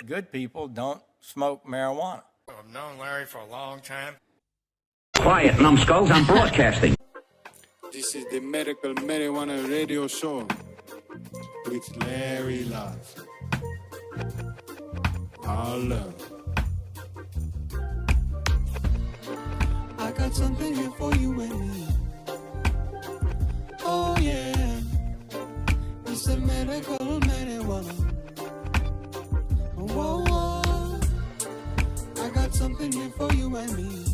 good people don't smoke marijuana. I've known Larry for a long time. Quiet, numbskulls, I'm broadcasting. This is the Medical Marijuana Radio Show with Larry Love. Our love. I got something here for you and me. Oh yeah, it's the medical marijuana. Whoa, whoa. I got something here for you and me.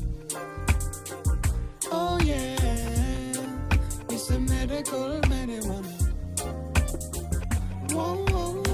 Oh yeah, it's the medical marijuana. Whoa, whoa, whoa.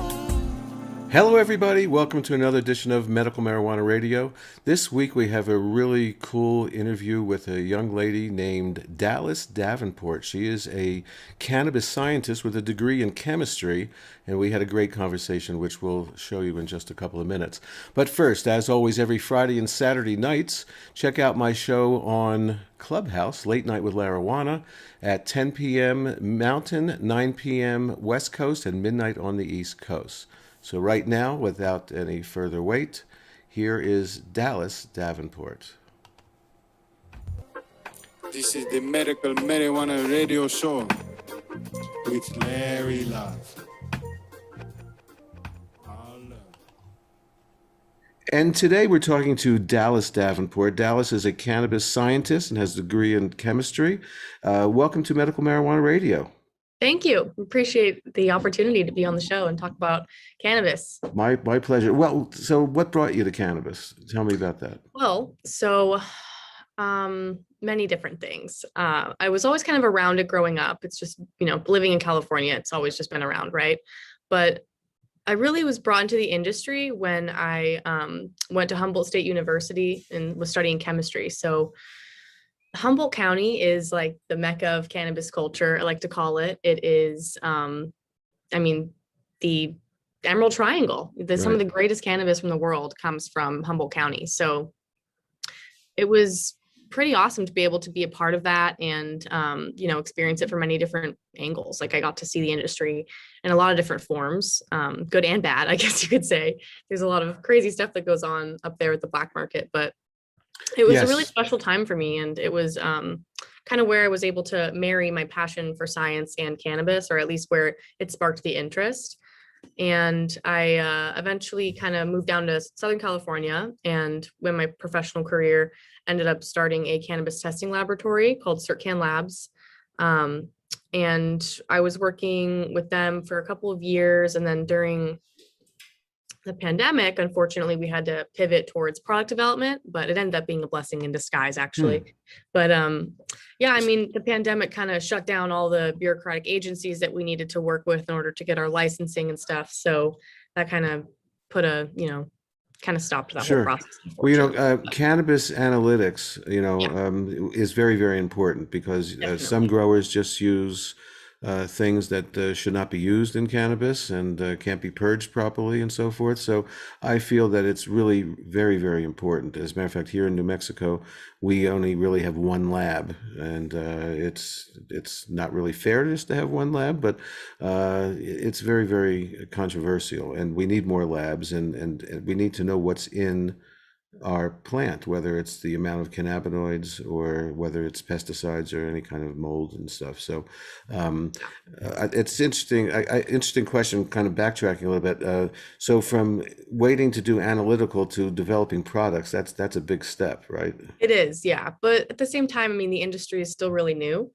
Hello everybody, welcome to another edition of Medical Marijuana Radio. This week we have a really cool interview with a young lady named Dallas Davenport. She is a cannabis scientist with a degree in chemistry, and we had a great conversation which we'll show you in just a couple of minutes. But first, as always, every Friday and Saturday nights, check out my show on Clubhouse, Late Night with Larawana, at 10 p.m. Mountain, 9 p.m. West Coast, and midnight on the East Coast. So right now, without any further wait, here is Dallas Davenport. This is the Medical Marijuana Radio Show with Larry Love. Our love. And today we're talking to Dallas Davenport. Dallas is a cannabis scientist and has a degree in chemistry. Welcome to Medical Marijuana Radio. Thank you. Appreciate the opportunity to be on the show and talk about cannabis. My pleasure. Well, so what brought you to cannabis? Tell me about that. Well, so many different things. I was always kind of around it growing up. It's just, living in California, it's always just been around, right? But I really was brought into the industry when I went to Humboldt State University and was studying chemistry. So Humboldt County is like the mecca of cannabis culture, I like to call it. It is, the Emerald Triangle. Some of the greatest cannabis from the world comes from Humboldt County. So it was pretty awesome to be able to be a part of that and, experience it from many different angles. Like I got to see the industry in a lot of different forms, good and bad, I guess you could say. There's a lot of crazy stuff that goes on up there at the black market, but it was a really special time for me, and it was kind of where I was able to marry my passion for science and cannabis, or at least where it sparked the interest. And I eventually kind of moved down to Southern California, and when my professional career ended up starting a cannabis testing laboratory called CertCan Labs. And I was working with them for a couple of years, and then during the pandemic, unfortunately, we had to pivot towards product development, but it ended up being a blessing in disguise, actually. But the pandemic kind of shut down all the bureaucratic agencies that we needed to work with in order to get our licensing and stuff. So that kind of put stopped that whole process. Well, Cannabis Analytics, is very, very important because some growers just use things that should not be used in cannabis and can't be purged properly and so forth. So I feel that it's really very, very important. As a matter of fact, here in New Mexico, we only really have one lab, and it's not really fair just to have one lab, but it's very, very controversial, and we need more labs, and we need to know what's in our plant, whether it's the amount of cannabinoids or whether it's pesticides or any kind of mold and stuff. So it's interesting. Interesting question, kind of backtracking a little bit. So from waiting to do analytical to developing products, that's a big step, right? It is, yeah. But at the same time, the industry is still really new.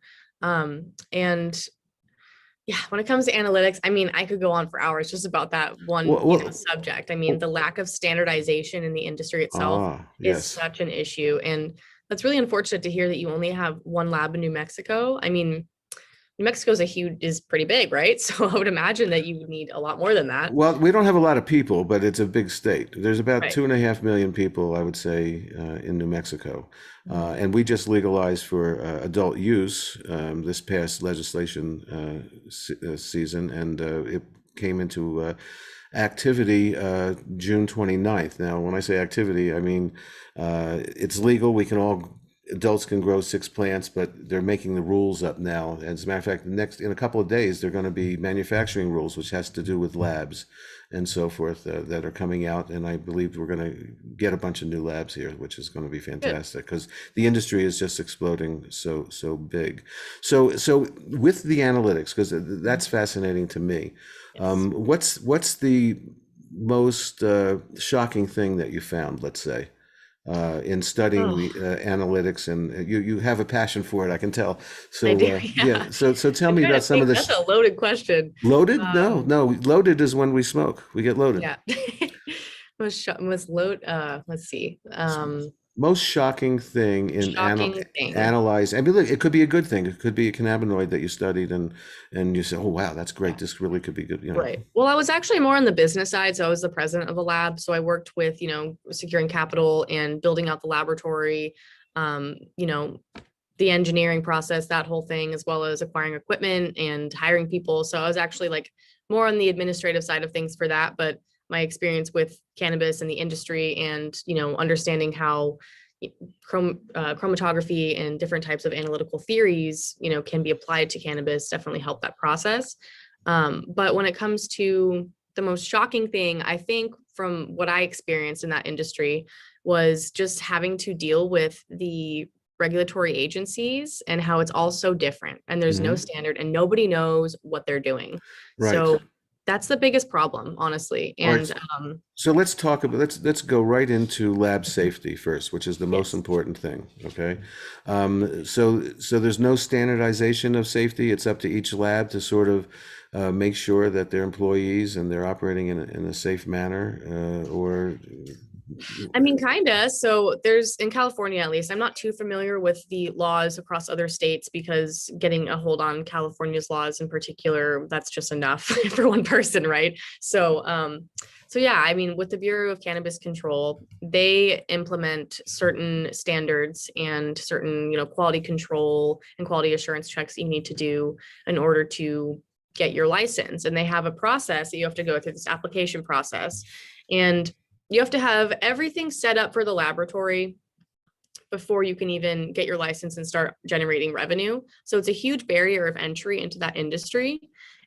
When it comes to analytics, I could go on for hours just about that one subject. The lack of standardization in the industry itself is such an issue. And that's really unfortunate to hear that you only have one lab in New Mexico. New Mexico is pretty big, right? So I would imagine that you would need a lot more than that. Well, we don't have a lot of people, but it's a big state. There's about 2.5 million people, I would say, in New Mexico. And we just legalized for adult use this past legislation season, and it came into activity June 29th. Now, when I say activity, I mean it's legal. We can all adults can grow 6 plants, but they're making the rules up now. And as a matter of fact, in a couple of days, they're going to be manufacturing rules, which has to do with labs and so forth, that are coming out. And I believe we're going to get a bunch of new labs here, which is going to be fantastic because the industry is just exploding so big. So with the analytics, because that's fascinating to me. Yes. What's the most shocking thing that you found, let's say, in studying Oh, the analytics? And you have a passion for it, I can tell. So I do. yeah, Yeah. so tell I'm me trying about to some of think. the That's a loaded question. loaded. No, Um, no, loaded is when we smoke. We get loaded. yeah. Was load, let's see. Most shocking thing in Shocking thing. analyze. I mean, look, it could be a good thing. It could be a cannabinoid that you studied, and you say, "Oh, wow, that's great. This really could be good." Right. Well, I was actually more on the business side. So I was the president of a lab. So I worked with, securing capital and building out the laboratory, um, you know, the engineering process, that whole thing, as well as acquiring equipment and hiring people. So I was actually like more on the administrative side of things for that. But my experience with cannabis and the industry and, understanding how chromatography and different types of analytical theories, can be applied to cannabis definitely helped that process. But when it comes to the most shocking thing, I think from what I experienced in that industry was just having to deal with the regulatory agencies and how it's all so different and there's no Hmm. standard and nobody knows what they're doing. Right. So that's the biggest problem, honestly. All right. And So let's talk about let's go right into lab safety first, which is the most yes, important thing. Okay. So there's no standardization of safety. It's up to each lab to sort of make sure that their employees and they're operating in a safe manner, or I mean, kind of. So there's in California, at least, I'm not too familiar with the laws across other states because getting a hold on California's laws in particular, that's just enough for one person, right? So yeah, I mean, with the Bureau of Cannabis Control, they implement certain standards and certain, quality control and quality assurance checks you need to do in order to get your license. And they have a process that you have to go through, this application process. And you have to have everything set up for the laboratory before you can even get your license and start generating revenue. So it's a huge barrier of entry into that industry.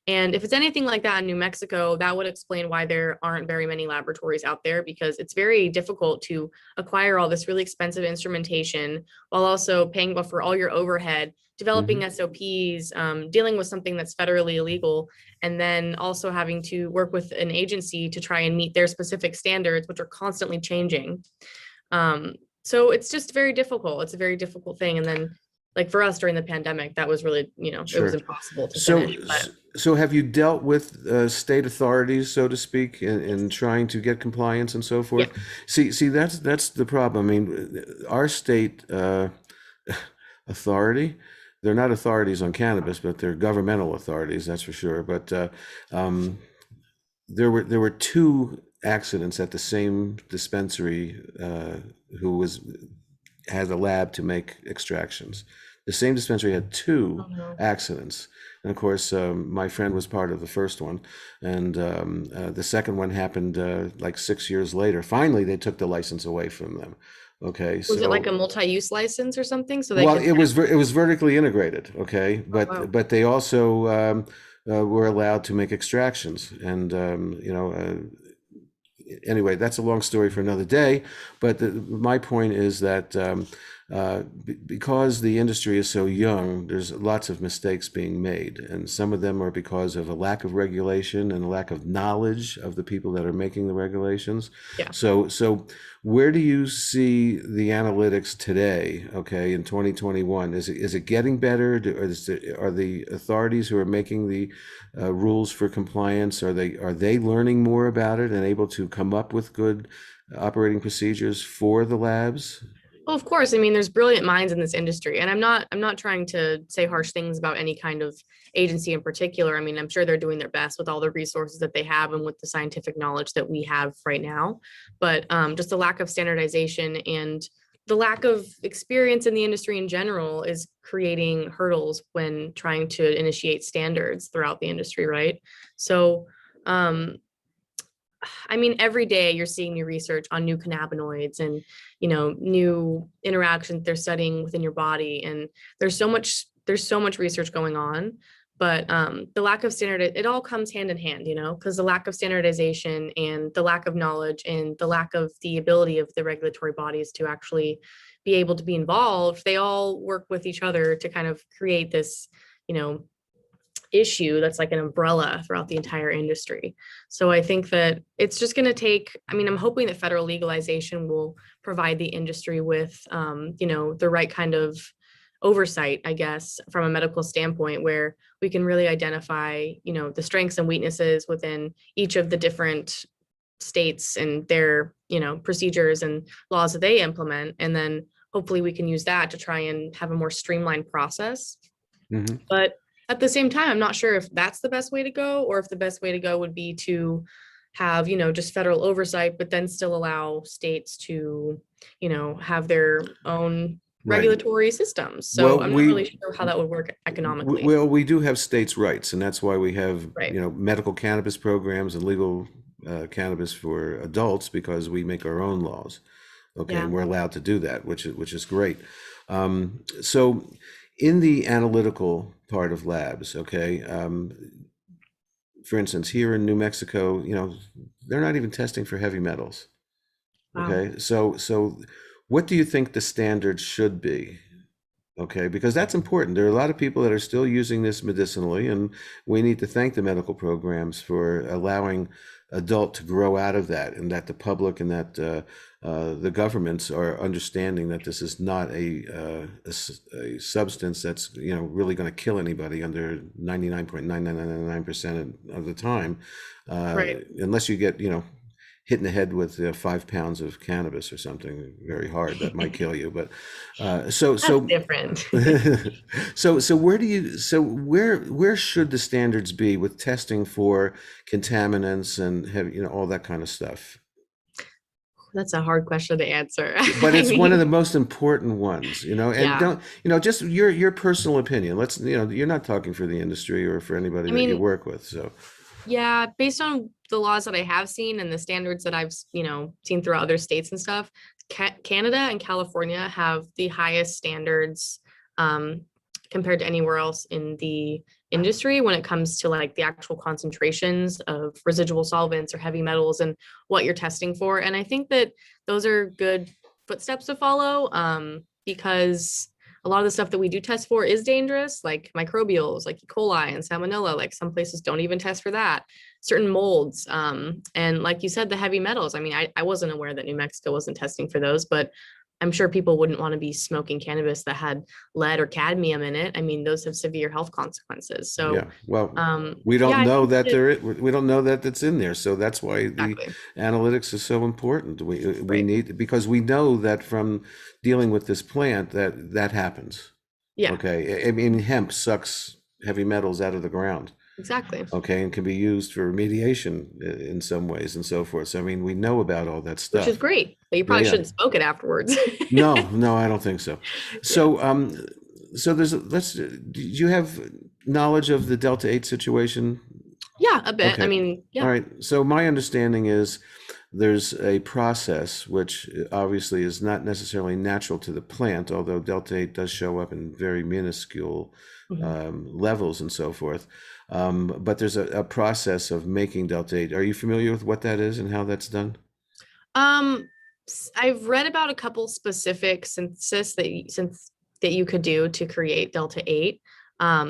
And if it's anything like that in New Mexico, that would explain why there aren't very many laboratories out there, because it's very difficult to acquire all this really expensive instrumentation while also paying for all your overhead, developing Mhm. SOPs, dealing with something that's federally illegal, and then also having to work with an agency to try and meet their specific standards, which are constantly changing. So it's just very difficult. It's a very difficult thing. And then like for us during the pandemic, that was really, it was Sure. impossible to So, finish. But so have you dealt with state authorities, so to speak, in trying to get compliance and so yeah, forth? See, that's the problem. I mean, our state authority, they're not authorities on cannabis, but they're governmental authorities, that's for sure. But um, there were two accidents at the same dispensary, who had a lab to make extractions. The same dispensary had two oh no. accidents. And of course, my friend was part of the first one. And the second one happened like 6 years later. Finally, they took the license away from them. Okay, Was it like a so multi-use license or something? So they well, could it was vertically integrated, okay, oh, wow. but they also were allowed to make extractions, and anyway, that's a long story for another day. But my point is that because the industry is so young, there's lots of mistakes being made, and some of them are because of a lack of regulation and a lack of knowledge of the people that are making the regulations. Yeah. So where do you see the analytics today? Okay, in 2021, is it getting better? Are the authorities who are making the rules for compliance, are they learning more about it and able to come up with good operating procedures for the labs? Well, of course. I mean, there's brilliant minds in this industry, and I'm not trying to say harsh things about any kind of agency in particular. I mean, I'm sure they're doing their best with all the resources that they have and with the scientific knowledge that we have right now. But just the lack of standardization and the lack of experience in the industry in general is creating hurdles when trying to initiate standards throughout the industry, right? So, um, I mean, every day you're seeing new research on new cannabinoids and, you know, new interactions they're studying within your body. And there's so much research going on. But the lack of standard, it all comes hand in hand, you know, because the lack of standardization and the lack of knowledge and the lack of the ability of the regulatory bodies to actually be able to be involved, they all work with each other to kind of create this, you know, issue that's like an umbrella throughout the entire industry. So I think that it's just going to take, I mean, I'm hoping that federal legalization will provide the industry with, you know, the right kind of oversight, I guess, from a medical standpoint, where we can really identify, you know, the strengths and weaknesses within each of the different states and their, you know, procedures and laws that they implement. And then hopefully we can use that to try and have a more streamlined process. But at the same time, I'm not sure if that's the best way to go, or if the best way to go would be to have, you know, just federal oversight, but then still allow states to, you know, have their own regulatory systems. So Well, I'm not really sure how that would work economically. Well, we do have states' rights, and that's why we have, Right. you know, medical cannabis programs and legal cannabis for adults, because we make our own laws. Okay, Yeah. and we're allowed to do that, which is great. So in the analytical part of labs, okay, for instance, here in New Mexico, you know, they're not even testing for heavy metals. Wow. Okay, so what do you think the standard should be? Okay, because that's important. There are a lot of people that are still using this medicinally, and we need to thank the medical programs for allowing adult to grow out of that, and that the public and that the governments are understanding that this is not a substance that's, you know, really going to kill anybody under 99.9999% of the time, Right. unless you get, you know, hit in the head with 5 pounds of cannabis or something very hard that might kill you. But so That's different. so where should the standards be with testing for contaminants and have, you know, all that kind of stuff? That's a hard question to answer. But it's one of the mean, most important ones, you know, and Yeah. don't, you know, just your personal opinion. Let's, you know, you're not talking for the industry or for anybody I that you mean, work with. So yeah, based on the laws that I have seen and the standards that I've, you know, seen throughout other states and stuff, Canada and California have the highest standards compared to anywhere else in the industry when it comes to like the actual concentrations of residual solvents or heavy metals and what you're testing for. And I think that those are good footsteps to follow because a lot of the stuff that we do test for is dangerous, like microbials, like E. coli and salmonella. Like some places don't even test for that. Certain molds, and like you said, the heavy metals. I mean, I wasn't aware that New Mexico wasn't testing for those, but I'm sure people wouldn't want to be smoking cannabis that had lead or cadmium in it. I mean, those have severe health consequences. So, yeah, well, we yeah, don't I know think that we don't know that it's in there. So that's why the exactly. analytics is so important. We Right. need, because we know that from dealing with this plant that happens. Yeah, Okay, I mean, hemp sucks heavy metals out of the ground. exactly. Okay, and can be used for remediation in some ways and so forth. So I mean, we know about all that Which is stuff. great, but you Yeah, probably yeah. shouldn't smoke it afterwards. No, I don't think so. So, so do you have knowledge of the Delta 8 situation? Yeah, a bit. I Okay. mean, All yeah, right. So my understanding is there's a process which obviously is not necessarily natural to the plant, although Delta 8 does show up in very minuscule levels and so forth. But there's a process of making Delta 8. Are you familiar with what that is and how that's done? I've read about a couple specific synthesis that you could do to create Delta 8.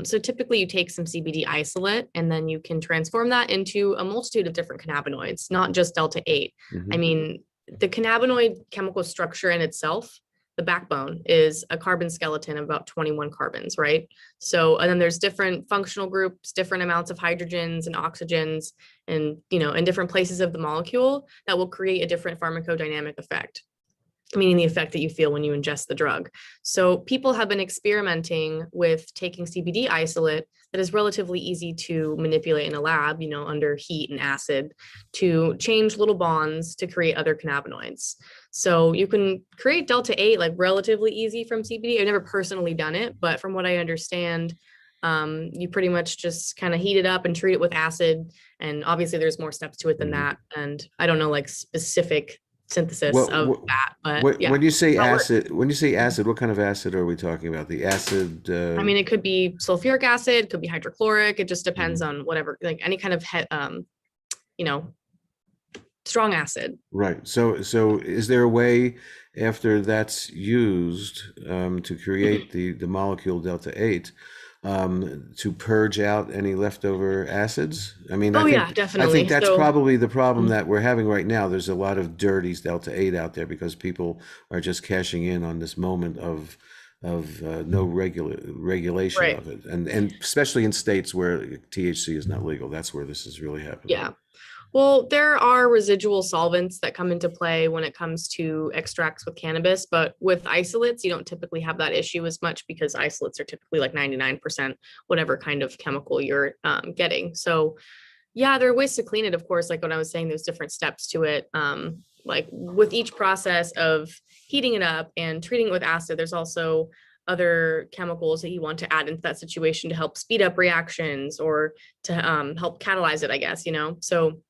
So typically you take some CBD isolate and then you can transform that into a multitude of different cannabinoids, not just Delta 8. I mean, the cannabinoid chemical structure in itself, the backbone is a carbon skeleton of about 21 carbons, right? So, and then there's different functional groups, different amounts of hydrogens and oxygens, and, you know, in different places of the molecule that will create a different pharmacodynamic effect, meaning the effect that you feel when you ingest the drug. So people have been experimenting with taking CBD isolate that is relatively easy to manipulate in a lab, you know, under heat and acid, to change little bonds to create other cannabinoids. So you can create Delta 8 like relatively easy from CBD. I've never personally done it, but from what I understand, You pretty much just kind of heat it up and treat it with acid. And obviously there's more steps to it than that. And I don't know like specific synthesis of that, but yeah. When you say That works. acid, what kind of acid are we talking about? The acid. I mean, it could be sulfuric acid, it could be hydrochloric. It just depends on whatever, like any kind of, you know, strong acid. Right. So is there a way after that's used to create the molecule delta 8 to purge out any leftover acids? I mean, Yeah, definitely. I think that's So, probably the problem that we're having right now. There's a lot of dirty delta 8 out there because people are just cashing in on this moment of no regulation Right. of it, and especially in states where THC is not legal. That's where this is really happening. yeah. Well, there are residual solvents that come into play when it comes to extracts with cannabis, but with isolates, you don't typically have that issue as much because isolates are typically like 99% whatever kind of chemical you're getting. So yeah, there are ways to clean it, of course, like what I was saying, there's different steps to it. Like with each process of heating it up and treating it with acid, there's also other chemicals that you want to add into that situation to help speed up reactions or to help catalyze it, I guess, you know? So,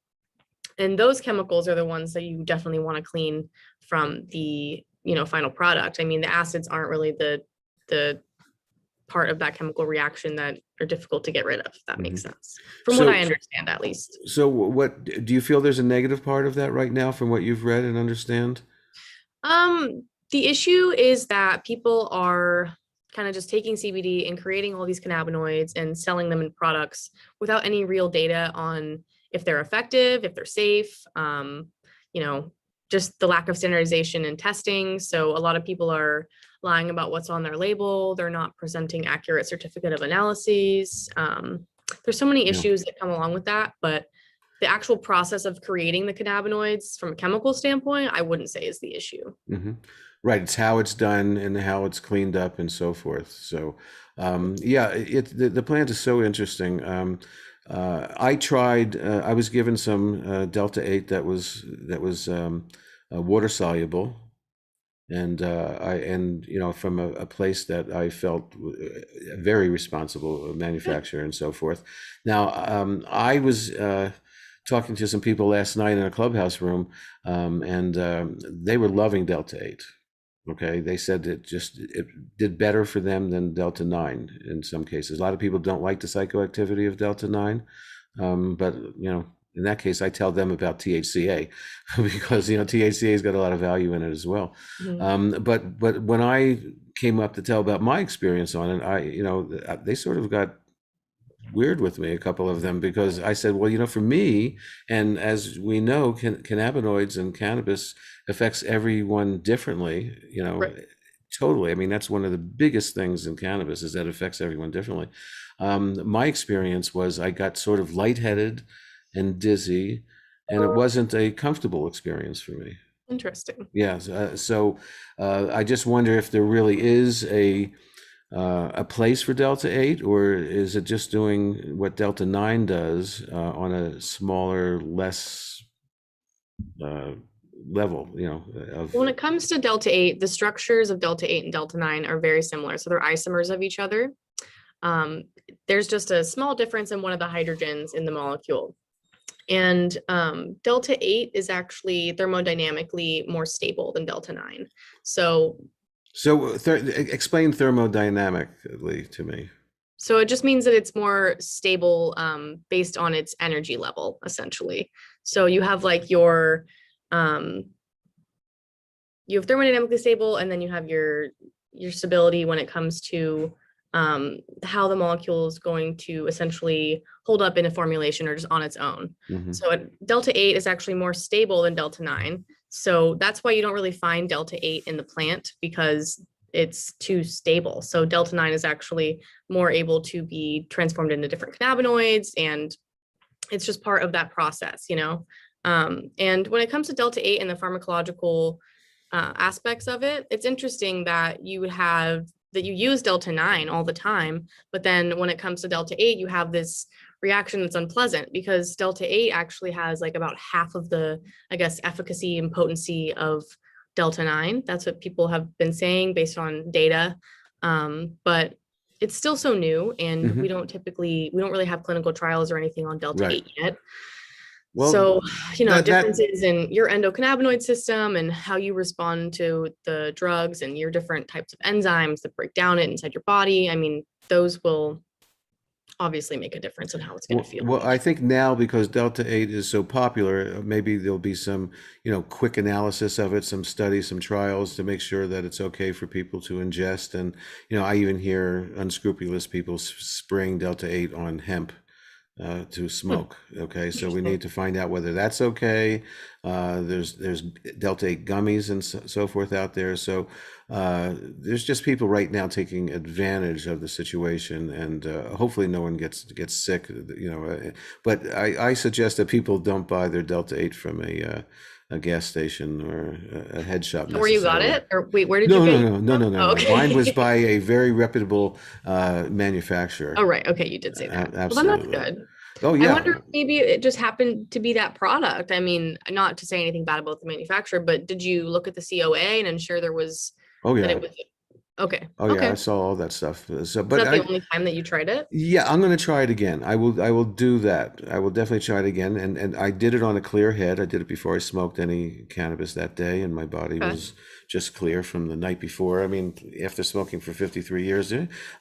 and those chemicals are the ones that you definitely want to clean from the, you know, final product. I mean, the acids aren't really the part of that chemical reaction that are difficult to get rid of, if that makes sense. From what I understand, at least. So what do you feel there's a negative part of that right now from what you've read and understand? The issue is that people are kind of just taking CBD and creating all these cannabinoids and selling them in products without any real data on if they're effective, if they're safe, you know, just the lack of standardization and testing. So a lot of people are lying about what's on their label. They're not presenting accurate certificate of analyses. There's so many issues that come along with that, but the actual process of creating the cannabinoids from a chemical standpoint, I wouldn't say is the issue. Right. It's how it's done and how it's cleaned up and so forth. So, yeah, the plant is so interesting. I tried. I was given some delta 8 that was water soluble, and you know, from a place that I felt a very responsible manufacturer and so forth. Now, I was talking to some people last night in a clubhouse room, and they were loving delta 8. Okay, they said it did better for them than delta 9 in some cases. A lot of people don't like the psychoactivity of delta 9, but you know, in that case, I tell them about THCA because you know THCA's got a lot of value in it as well. But when I came up to tell about my experience on it, they sort of got weird with me, a couple of them, because I said, well, you know, for me, and as we know, cannabinoids and cannabis affects everyone differently, you know, totally. I mean, that's one of the biggest things in cannabis is that it affects everyone differently. My experience was I got sort of lightheaded and dizzy, and it wasn't a comfortable experience for me. Interesting. Yeah. So I just wonder if there really is a place for delta 8, or is it just doing what delta 9 does on a smaller, less level, you know? When it comes to delta 8, the structures of delta 8 and delta 9 are very similar. So they're isomers of each other. There's just a small difference in one of the hydrogens in the molecule. And delta 8 is actually thermodynamically more stable than delta 9. So explain thermodynamically to me. So it just means that it's more stable based on its energy level, essentially. So you have like you have thermodynamically stable, and then you have your stability when it comes to how the molecule is going to essentially hold up in a formulation or just on its own. So delta 8 is actually more stable than delta 9. So that's why you don't really find delta 8 in the plant, because it's too stable. So delta 9 is actually more able to be transformed into different cannabinoids, and it's just part of that process, you know? And when it comes to delta 8 and the pharmacological aspects of it, it's interesting that you use delta 9 all the time, but then when it comes to delta 8, you have this reaction that's unpleasant, because delta 8 actually has like about half of the, I guess, efficacy and potency of delta 9. That's what people have been saying based on data. But it's still so new, and Mhm. we don't really have clinical trials or anything on Delta Right. 8 yet. Well, So, that differences in your endocannabinoid system and how you respond to the drugs and your different types of enzymes that break down it inside your body. I mean, those will obviously make a difference in how it's going to feel. Well, I think now because Delta 8 is so popular, maybe there'll be some, quick analysis of it, some studies, some trials to make sure that it's okay for people to ingest. And, I even hear unscrupulous people spraying Delta 8 on hemp to smoke. Okay, so we need to find out whether that's okay. There's Delta 8 gummies and so forth out there. So there's just people right now taking advantage of the situation, and hopefully no one gets sick. But I suggest that people don't buy their Delta 8 from a gas station or a head shop Where you got necessarily. it? Or wait, where did No, you no, get no, no, it no, from? no, Oh, no. okay. Mine was by a very reputable manufacturer. Oh, right. Okay, you did say that. Well, then that's Absolutely. good. Oh, I yeah. wonder if maybe it just happened to be that product. I mean, not to say anything bad about the manufacturer, but did you look at the COA and ensure there was Oh, that yeah. it was okay? Oh, yeah. Okay. I Is saw all that stuff. So, but that the only time that you tried it? yeah, I'm going to try it again. I will do that. I will definitely try it again. And I did it on a clear head. I did it before I smoked any cannabis that day, and my body Okay. was just clear from the night before. I mean, after smoking for 53 years,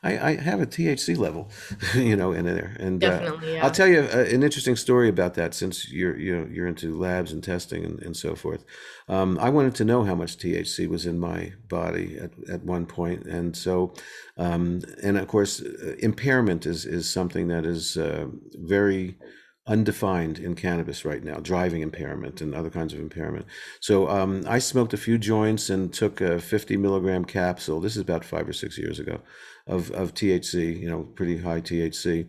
I have a THC level, in there. And Definitely, I'll yeah. tell you an interesting story about that, since you're into labs and testing and so forth. I wanted to know how much THC was in my body at one point, and so and of course, impairment is something that is very undefined in cannabis right now, driving impairment and other kinds of impairment. So I smoked a few joints and took a 50 milligram capsule. This is about 5 or 6 years ago of THC, pretty high THC.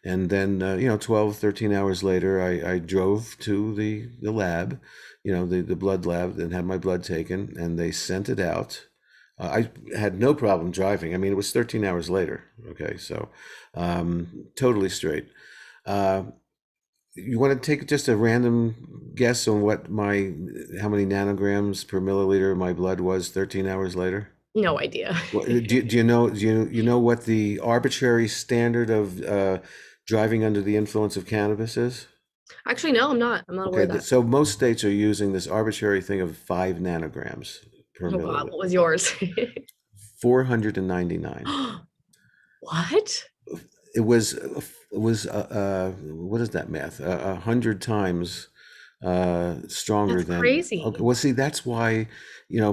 And then, 12, 13 hours later, I drove to the lab, the blood lab, and had my blood taken, and they sent it out. I had no problem driving. I mean, it was 13 hours later. Okay, so totally straight. Uh, you want to take just a random guess on how many nanograms per milliliter my blood was 13 hours later? No idea. Do you know what the arbitrary standard of driving under the influence of cannabis is? Actually, no, I'm not. I'm not aware Okay, of that. so most states are using this arbitrary thing of 5 nanograms per Oh God, what milliliter. was yours? 499. What? It was what is that math? 100 times stronger That's than. Okay, crazy. well, see, that's why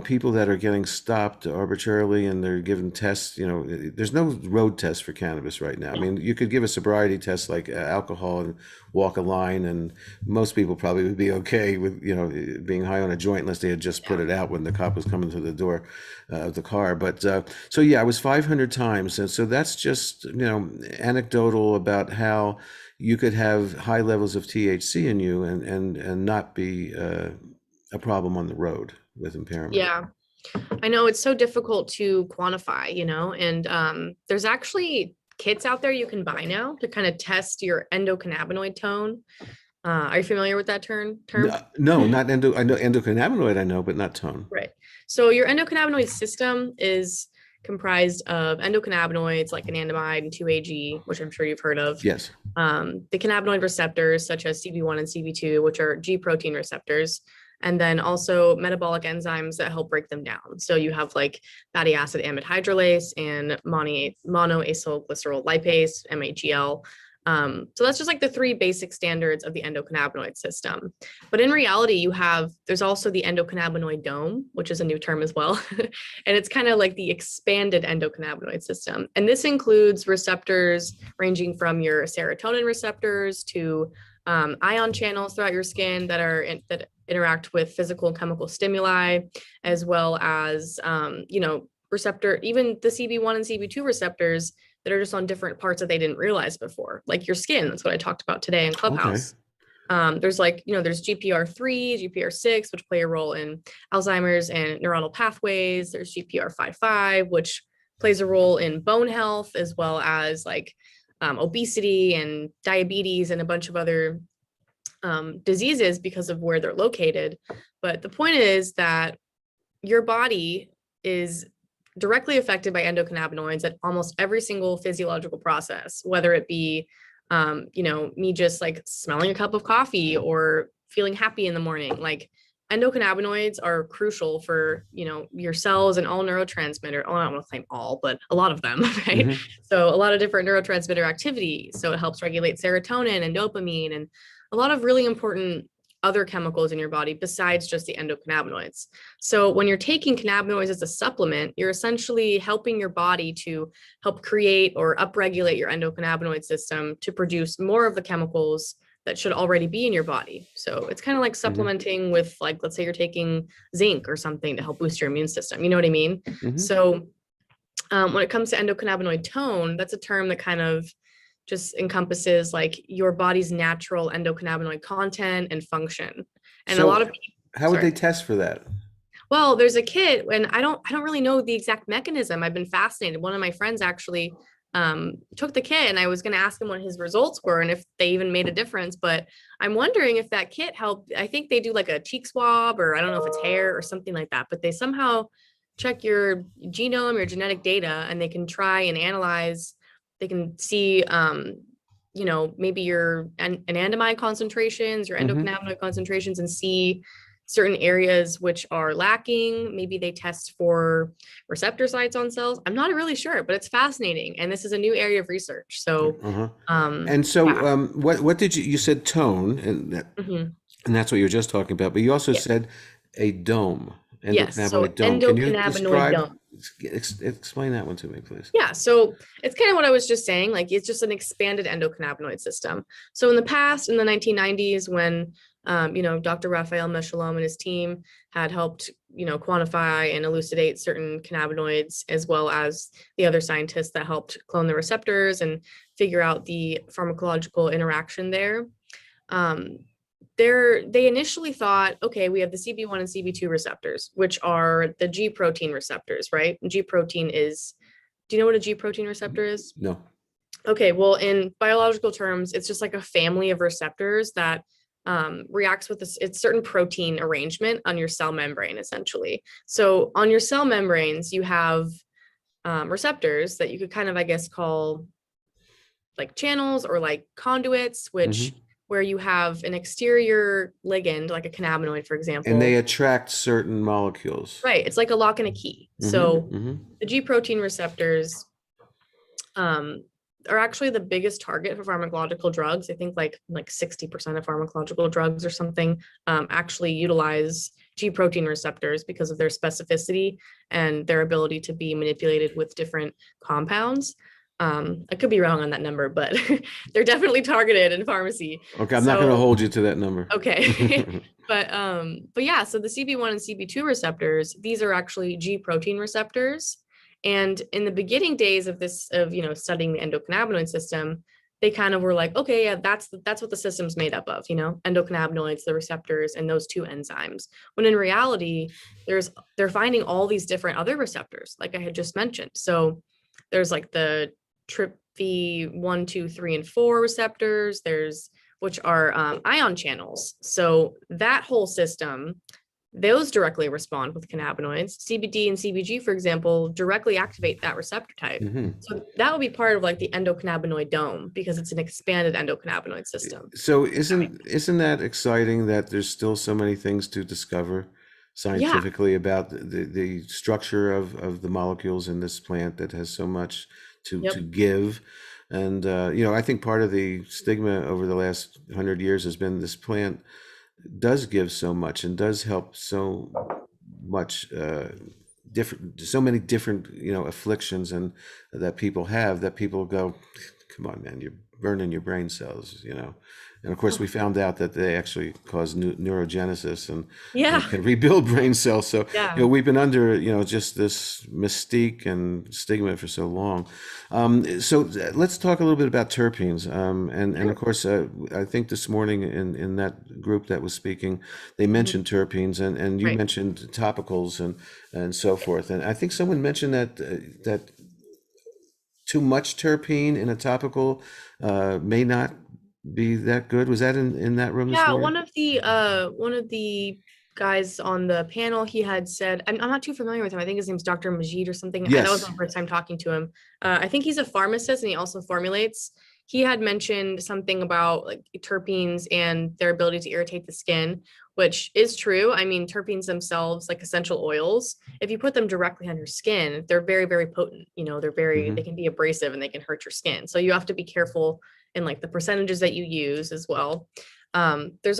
people that are getting stopped arbitrarily and they're given tests. There's no road test for cannabis right now. I mean, you could give a sobriety test like alcohol and walk a line, and most people probably would be okay with being high on a joint unless they had just put it out when the cop was coming to the door of the car. But so yeah, I was 500 times, and so that's just anecdotal about how you could have high levels of THC in you and not be a problem on the road with impairment. Yeah. I know it's so difficult to quantify, and there's actually kits out there you can buy now to kind of test your endocannabinoid tone. Are you familiar with that term? No, not I know endocannabinoid, I know, but not tone. Right. So your endocannabinoid system is comprised of endocannabinoids like anandamide and 2-AG, which I'm sure you've heard of. Yes. The cannabinoid receptors such as CB1 and CB2, which are G protein receptors, and then also metabolic enzymes that help break them down. So you have like fatty acid amide hydrolase and monoacylglycerol lipase, MAGL. So that's just like the three basic standards of the endocannabinoid system. But in reality, there's also the endocannabinoid dome, which is a new term as well. And it's kind of like the expanded endocannabinoid system. And this includes receptors ranging from your serotonin receptors to ion channels throughout your skin that interact with physical and chemical stimuli, as well as, receptor, even the CB1 and CB2 receptors that are just on different parts that they didn't realize before, like your skin. That's what I talked about today in Clubhouse. There's there's GPR3, GPR6, which play a role in Alzheimer's and neuronal pathways. There's GPR55, which plays a role in bone health, as well as obesity and diabetes and a bunch of other diseases because of where they're located. But the point is that your body is directly affected by endocannabinoids at almost every single physiological process, whether it be, me just like smelling a cup of coffee or feeling happy in the morning. Like endocannabinoids are crucial for, your cells and all neurotransmitter. Oh, I don't want to claim all, but a lot of them, right? Hmm. So a lot of different neurotransmitter activity. So it helps regulate serotonin and dopamine and a lot of really important other chemicals in your body besides just the endocannabinoids. So when you're taking cannabinoids as a supplement, you're essentially helping your body to help create or upregulate your endocannabinoid system to produce more of the chemicals that should already be in your body. So it's kind of like Hmm. supplementing with, like, let's say you're taking zinc or something to help boost your immune system. You know what I mean? Hmm. So when it comes to endocannabinoid tone, that's a term that kind of just encompasses like your body's natural endocannabinoid content and function. And a lot So of people, how would sorry. they test for that? Well, there's a kit, and I don't really know the exact mechanism. I've been fascinated. One of my friends actually took the kit, and I was going to ask him what his results were and if they even made a difference. But I'm wondering if that kit helped. I think they do like a cheek swab, or I don't know if it's hair or something like that. But they somehow check your genome, your genetic data, and they can try and analyze. They can see, maybe your anandamide concentrations, your Hmm. endocannabinoid concentrations, and see certain areas which are lacking. Maybe they test for receptor sites on cells. I'm not really sure, but it's fascinating. And this is a new area of research. So, Uh-huh. And so, yeah. what did you said tone, Mhm. and that's what you were just talking about, but you also Yeah. said a dome, Yes. So endocannabinoid dome. Can you endocannabinoid describe, dome. explain that one to me, please? Yeah, so it's kind of what I was just saying. Like it's just an expanded endocannabinoid system. So in the past, in the 1990s, when Dr. Raphael Mechalom and his team had helped, quantify and elucidate certain cannabinoids, as well as the other scientists that helped clone the receptors and figure out the pharmacological interaction there. Um, they initially thought, okay, we have the CB1 and CB2 receptors, which are the G protein receptors, right? G protein is, do you know what a G protein receptor is? No. Okay, well, in biological terms, it's just like a family of receptors that reacts with this. It's certain protein arrangement on your cell membrane, essentially. So on your cell membranes, you have receptors that you could kind of, I guess, call like channels or like conduits, Hmm. which where you have an exterior ligand, like a cannabinoid, for And they example. attract certain molecules. Right. It's like a lock and a key. Hmm. So Hmm. the G protein receptors um, are actually the biggest target for pharmacological drugs. I think like 60% of pharmacological drugs or something actually utilize G protein receptors because of their specificity and their ability to be manipulated with different compounds. I could be wrong on that number, but they're definitely targeted in pharmacy. Okay, I'm not going to So hold you to that number. okay. But yeah, so the CB1 and CB2 receptors, these are actually G protein receptors. And in the beginning days of this, of studying the endocannabinoid system, they kind of were like, okay, yeah, that's what the system's made up of, endocannabinoids, the receptors, and those two enzymes. When in reality, they're finding all these different other receptors, like I had just mentioned. So there's like the TRPV 1, 2, 3, and 4 receptors. There's which are ion channels. So that whole system, those directly respond with cannabinoids. CBD and CBG, for example, directly activate that receptor type. Hmm. So that would be part of like the endocannabinoid dome because it's an expanded endocannabinoid system. So isn't that exciting that there's still so many things to discover Yeah. scientifically about the structure of the molecules in this plant that has so much to Yep. give? And I think part of the stigma over the last 100 years has been this plant does give so much and does help so much different, so many different afflictions and that people have, that people go, come on, man, you're burning your brain cells. And of course, we found out that they actually cause neurogenesis and Yeah. can rebuild brain cells. So, Yeah. we've been under, just this mystique and stigma for so long. Let's talk a little bit about terpenes. And of course, I think this morning in that group that was speaking, they mentioned terpenes and you Right. mentioned topicals and so forth. And I think someone mentioned that too much terpene in a topical may not be that good. Was that in that room this Yeah, morning? one of the guys on the panel, he had said, I'm not too familiar with him. I think his name's Dr. Majid or something. Yes. That was my first time talking to him. I think he's a pharmacist and he also formulates. He had mentioned something about like terpenes and their ability to irritate the skin, which is true. I mean, terpenes themselves, like essential oils, if you put them directly on your skin, they're very, very potent. You know, they can be abrasive and they can hurt your skin. So you have to be careful in like the percentages that you use as well. They're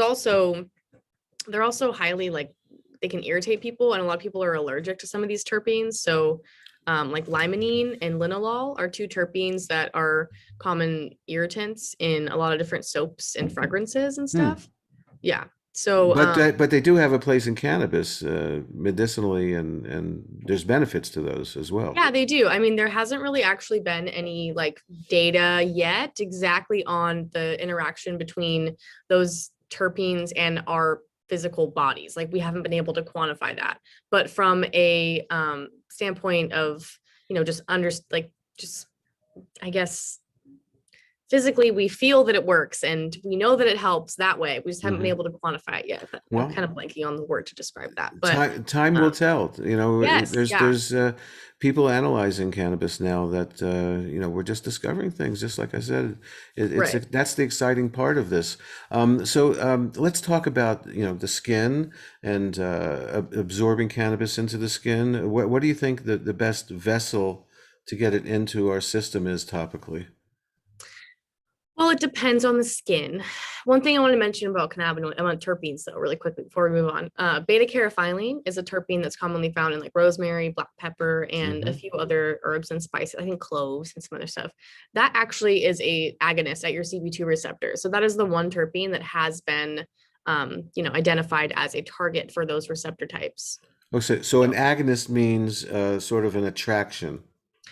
also highly like, they can irritate people, and a lot of people are allergic to some of these terpenes. So like limonene and linalool are two terpenes that are common irritants in a lot of different soaps and fragrances and stuff. Yeah. So, but they do have a place in cannabis medicinally, and there's benefits to those as well. yeah, they do. I mean, there hasn't really actually been any like data yet exactly on the interaction between those terpenes and our physical bodies. Like we haven't been able to quantify that. But from a standpoint of, you know, just I guess physically we feel that it works and we know that it helps that way. We just haven't been able to quantify it yet. Well, I'm kind of blanking on the word to describe that. But time will tell. You know, yes, there's people analyzing cannabis now that you know, we're just discovering things. Just like I said, Right. that's the exciting part of this. So let's talk about, you know, the skin and absorbing cannabis into the skin. What do you think the best vessel to get it into our system is topically? Well, it depends on the skin. One thing I want to mention about cannabinoid, I want terpenes though, really quickly before we move on. Beta caryophyllene is a terpene that's commonly found in like rosemary, black pepper, and a few other herbs and spices. I think cloves and some other stuff. That actually is a agonist at your CB2 receptor. So that is the one terpene that has been, you know, identified as a target for those receptor types. Okay, so an agonist means sort of an attraction.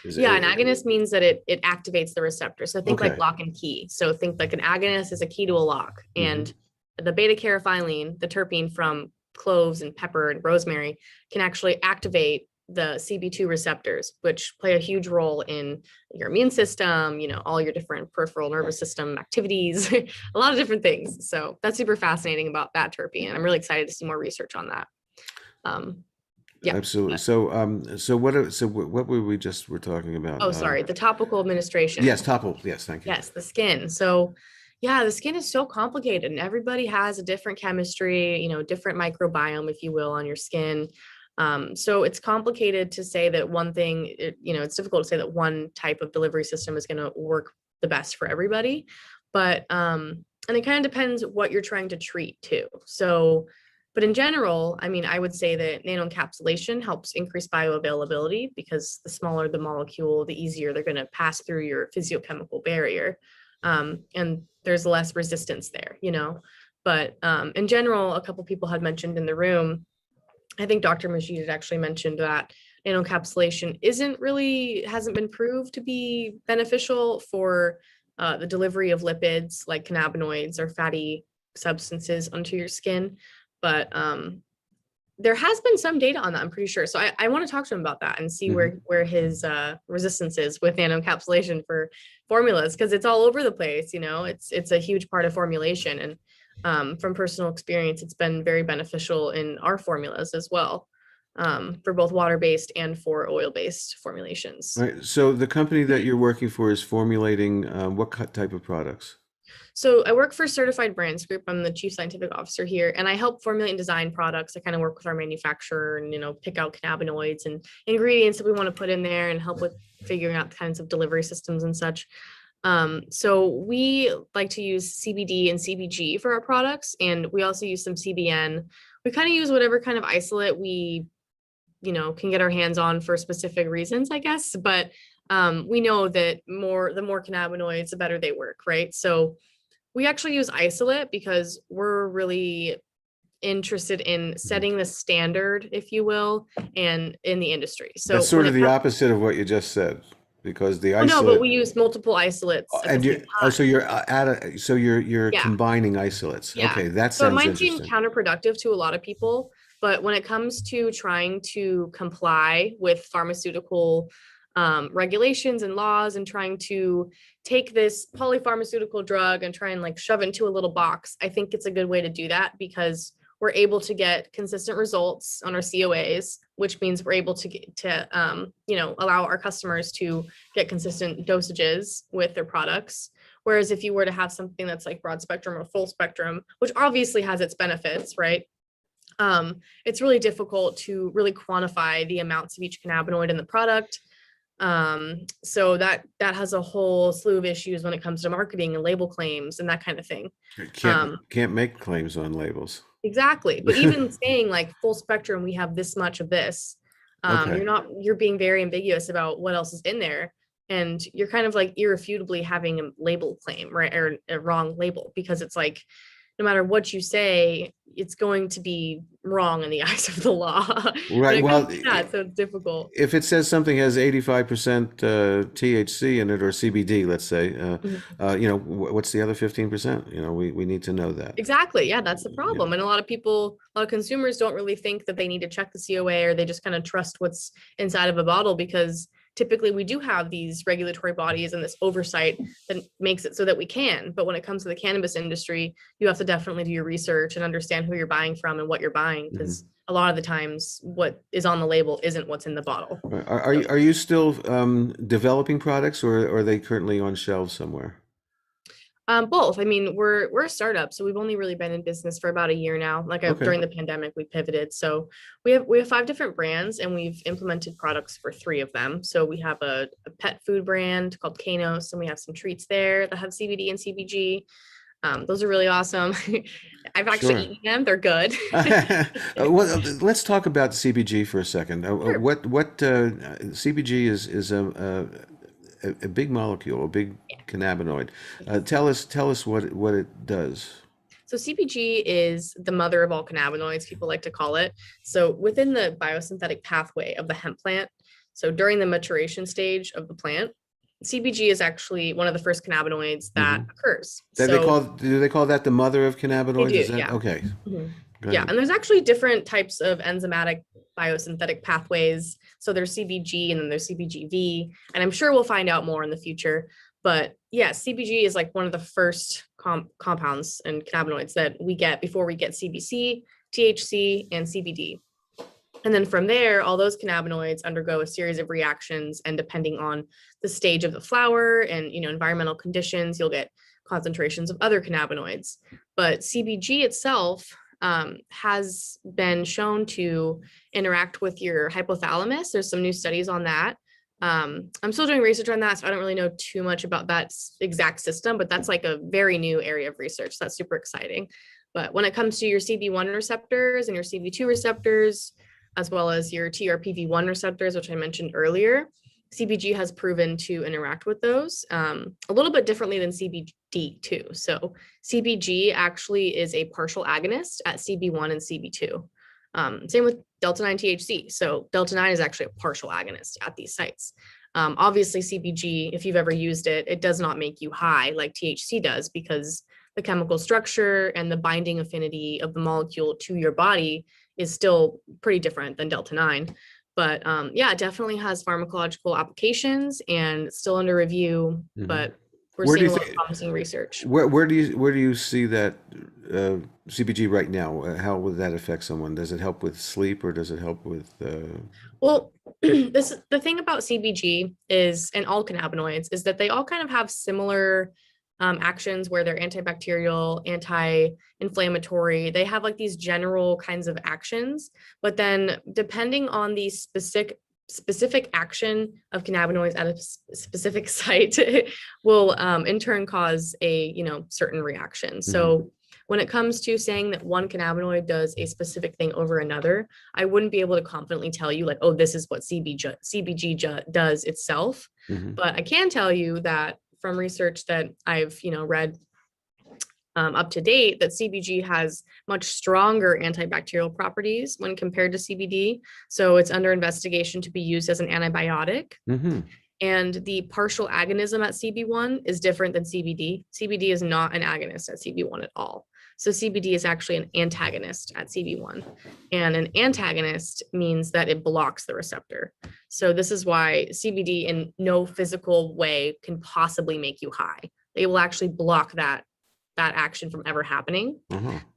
Yeah, an agonist means that it activates the receptor. So think like Okay. lock and key. So think like an agonist is a key to a lock. And the beta caryophyllene, the terpene from cloves and pepper and rosemary, can actually activate the CB2 receptors, which play a huge role in your immune system, you know, all your different peripheral nervous system activities, a lot of different things. So that's super fascinating about that terpene. And I'm really excited to see more research on that. Yeah. Absolutely. So what were we just were talking about? Oh, sorry. The topical administration. Yes, topical. Yes, thank you. Yes, the skin. So yeah, the skin is so complicated and everybody has a different chemistry, you know, different microbiome, if you will, on your skin. So it's complicated to say that one thing, you know, it's difficult to say that one type of delivery system is going to work the best for everybody. But, and it kind of depends what you're trying to treat too. So, but in general, I mean, I would say that nanoencapsulation helps increase bioavailability because the smaller the molecule, the easier they're going to pass through your physiochemical barrier. And there's less resistance there, you know. But in general, a couple people had mentioned in the room, I think Dr. Majid had actually mentioned that nanoencapsulation hasn't been proved to be beneficial for the delivery of lipids like cannabinoids or fatty substances onto your skin. But there has been some data on that, I'm pretty sure. So I want to talk to him about that and see where his resistance is with nanoencapsulation for formulas, because it's all over the place. You know, it's a huge part of formulation. And from personal experience, it's been very beneficial in our formulas as well, for both water-based and for oil-based formulations. All right. So the company that you're working for is formulating what type of products? So I work for Certified Brands Group. I'm the chief scientific officer here, and I help formulate and design products. I kind of work with our manufacturer and, you know, pick out cannabinoids and ingredients that we want to put in there and help with figuring out the kinds of delivery systems and such. So we like to use CBD and CBG for our products, and we also use some CBN. We kind of use whatever kind of isolate we, you know, can get our hands on for specific reasons, I guess. But we know that the more cannabinoids, the better they work, right? So we actually use isolate because we're really interested in setting the standard, if you will, and in the industry. So That's sort of the opposite of what you just said, because the isolate. No, but we use multiple isolates at And the you, same oh, time. so you're Yeah. combining isolates. Yeah. Okay, that So it sounds might seem interesting. counterproductive to a lot of people, but when it comes to trying to comply with pharmaceutical regulations and laws and trying to take this polypharmaceutical drug and try and like shove it into a little box, I think it's a good way to do that because we're able to get consistent results on our COAs, which means we're able to allow our customers to get consistent dosages with their products. Whereas if you were to have something that's like broad spectrum or full spectrum, which obviously has its benefits, right? It's really difficult to really quantify the amounts of each cannabinoid in the product. So that has a whole slew of issues when it comes to marketing and label claims and that kind of thing. Can't make claims on labels. Exactly. But even saying like full spectrum, we have this much of this, Okay. you're being very ambiguous about what else is in there. And you're kind of like irrefutably having a label claim, right? Or a wrong label, because it's like, no matter what you say, it's going to be wrong in the eyes of the law. Right. Well, So it's difficult. if it says something has 85% THC in it, or CBD, let's say, what's the other 15%? We need to know that. Exactly. Yeah, that's the problem. And a lot of consumers don't really think that they need to check the COA, or they just kind of trust what's inside of a bottle, because typically we do have these regulatory bodies and this oversight that makes it so that we can. But when it comes to the cannabis industry, you have to definitely do your research and understand who you're buying from and what you're buying, because a lot of the times what is on the label isn't what's in the bottle. Are you still developing products, or are they currently on shelves somewhere? Both. I mean, we're a startup, so we've only really been in business for about a year now. During the pandemic, we pivoted. So we have 5 different brands, and we've implemented products for 3 of them. So we have a pet food brand called Kanos, and we have some treats there that have CBD and CBG. Those are really awesome. I've actually eaten them. They're good. Well, let's talk about CBG for a second. Sure. What CBG is a big molecule, a big cannabinoid. Tell us what it does. So CBG is the mother of all cannabinoids, people like to call it. So within the biosynthetic pathway of the hemp plant, so during the maturation stage of the plant, CBG is actually one of the first cannabinoids that occurs. Do they call that the mother of cannabinoids? They do, Is that, yeah. okay. Yeah, and there's actually different types of enzymatic biosynthetic pathways. So there's CBG and then there's CBGV, and I'm sure we'll find out more in the future. But yeah, CBG is like one of the first compounds and cannabinoids that we get before we get CBC, THC, and CBD. And then from there, all those cannabinoids undergo a series of reactions, and depending on the stage of the flower and environmental conditions, you'll get concentrations of other cannabinoids. But CBG itself has been shown to interact with your hypothalamus. There's some new studies on that. I'm still doing research on that, so I don't really know too much about that exact system, but that's like a very new area of research. That's super exciting. But when it comes to your CB1 receptors and your CB2 receptors, as well as your TRPV1 receptors, which I mentioned earlier, CBG has proven to interact with those a little bit differently than CBD too. So CBG actually is a partial agonist at CB1 and CB2. Same with delta 9 THC. So delta 9 is actually a partial agonist at these sites. Obviously CBG, if you've ever used it, it does not make you high like THC does, because the chemical structure and the binding affinity of the molecule to your body is still pretty different than delta 9. But yeah, it definitely has pharmacological applications and it's still under review, but we're seeing a lot of promising research. Where do you see that CBG right now? How would that affect someone? Does it help with sleep, or does it help with? Well, the thing about CBG is, and all cannabinoids, is that they all kind of have similar actions where they're antibacterial, anti-inflammatory. They have like these general kinds of actions, but then depending on the specific action of cannabinoids at a specific site will in turn cause a certain reaction. So when it comes to saying that one cannabinoid does a specific thing over another, I wouldn't be able to confidently tell you like, oh, this is what CBG does itself. But I can tell you that from research that I've read up to date, that CBG has much stronger antibacterial properties when compared to CBD. So it's under investigation to be used as an antibiotic. And the partial agonism at CB1 is different than CBD. CBD is not an agonist at CB1 at all. So CBD is actually an antagonist at CB1. And an antagonist means that it blocks the receptor. So this is why CBD in no physical way can possibly make you high. They will actually block that action from ever happening.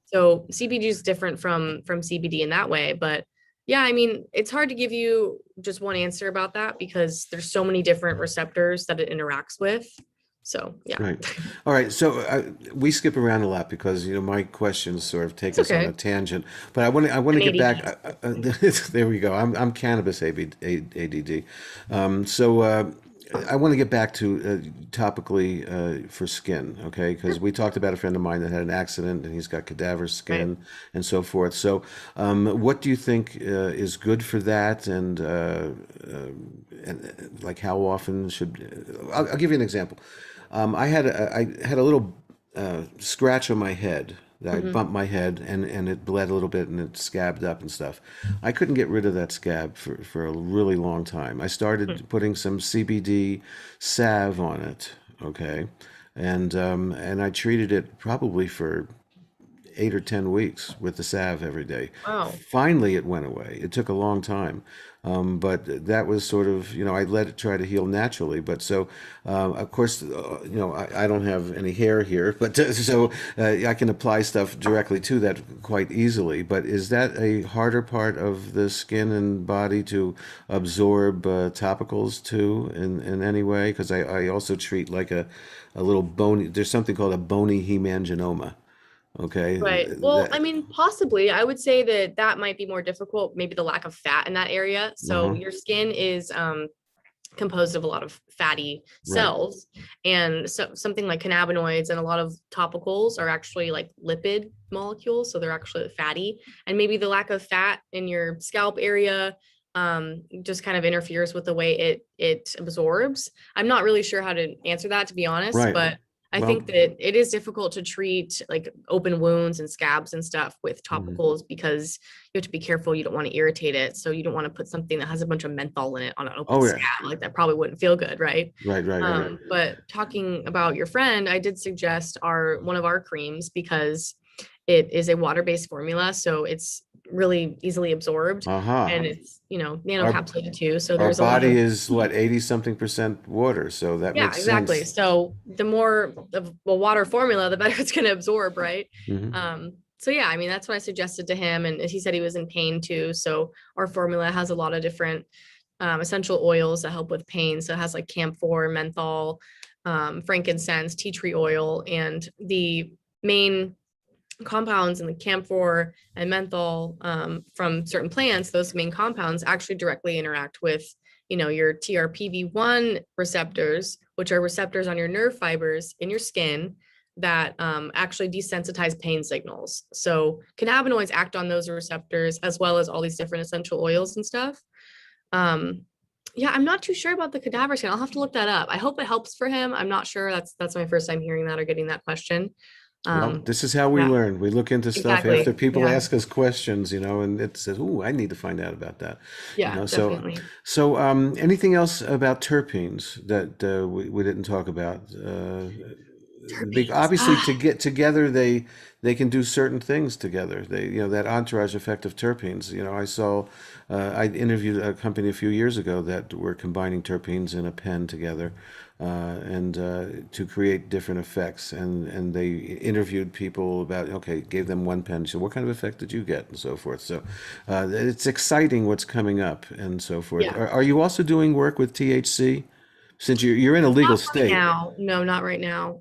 So CBD is different from CBD in that way, but yeah, I mean, it's hard to give you just one answer about that because there's so many different receptors that it interacts with. So yeah, Right. All right. So we skip around a lot because my questions sort of take it's us on okay. a tangent. But I want to I'm get back. ADD. There we go. I'm cannabis ADD. I want to get back to topically for skin. Okay, because we talked about a friend of mine that had an accident and he's got cadaver skin Right. and so forth. So what do you think is good for that, and like how often should? I'll give you an example. I had a little scratch on my head. I Hmm. bumped my head and it bled a little bit and it scabbed up and stuff. I couldn't get rid of that scab for a really long time. I started putting some CBD salve on it, okay, and I treated it probably for 8 or 10 weeks with the salve every day. Wow. Finally, it went away. It took a long time, but that was sort of, I let it try to heal naturally. But so, of course, I don't have any hair here, but I can apply stuff directly to that quite easily. But is that a harder part of the skin and body to absorb topicals to in any way? Because I also treat like a little bony, there's something called a bony hemangioma. Okay. Right. Well, I mean, possibly. I would say that that might be more difficult, maybe the lack of fat in that area. So Uh-huh. your skin is composed of a lot of fatty Right. cells, and so something like cannabinoids and a lot of topicals are actually like lipid molecules, so they're actually fatty. And maybe the lack of fat in your scalp area just kind of interferes with the way it absorbs. I'm not really sure how to answer that, to be honest, Right. but I think Well, that it is difficult to treat like open wounds and scabs and stuff with mhm. topicals because you have to be careful. You don't want to irritate it. So you don't want to put something that has a bunch of menthol in it on an open Oh yeah. scab. Like that probably wouldn't feel good, right? Right, right, right. But talking about your friend, I did suggest one of our creams because it is a water-based formula. So it's really easily absorbed and Aha. it's, Our nanocapsulated too. So our there's a lot body of is what, 80 something percent water, so that yeah, makes exactly. sense. So the more of a water formula, the better it's going to absorb, right? Hmm. So yeah, I mean, that's what I suggested to him. And he said he was in pain too. So our formula has a lot of different essential oils that help with pain. So it has like camphor, menthol, frankincense, tea tree oil, and the main compounds in the camphor and menthol from certain plants, those main compounds actually directly interact with, your TRPV1 receptors, which are receptors on your nerve fibers in your skin that actually desensitize pain signals. So cannabinoids act on those receptors as well as all these different essential oils and stuff. Um, yeah, I'm not too sure about the cadaver skin. I'll have to look that up. I hope it helps for him. I'm not sure. That's my first time hearing that or getting that question. Well, Um, this is how we yeah, learn. We look into stuff after exactly. people Yeah. ask us questions, and it says, "Ooh, I need to find out about that." Yeah, So, definitely. anything else about terpenes that we didn't talk about? Terpenes. Obviously, to get together, they can do certain things together. That entourage effect of terpenes. I interviewed a company a few years ago that were combining terpenes in a pen together, and to create different effects. And they interviewed people about, okay, gave them one pen. So what kind of effect did you get, and so forth. So it's exciting what's coming up and so forth. Yeah. Are you also doing work with THC? Since you're in a legal Not right state. now. No, not right now.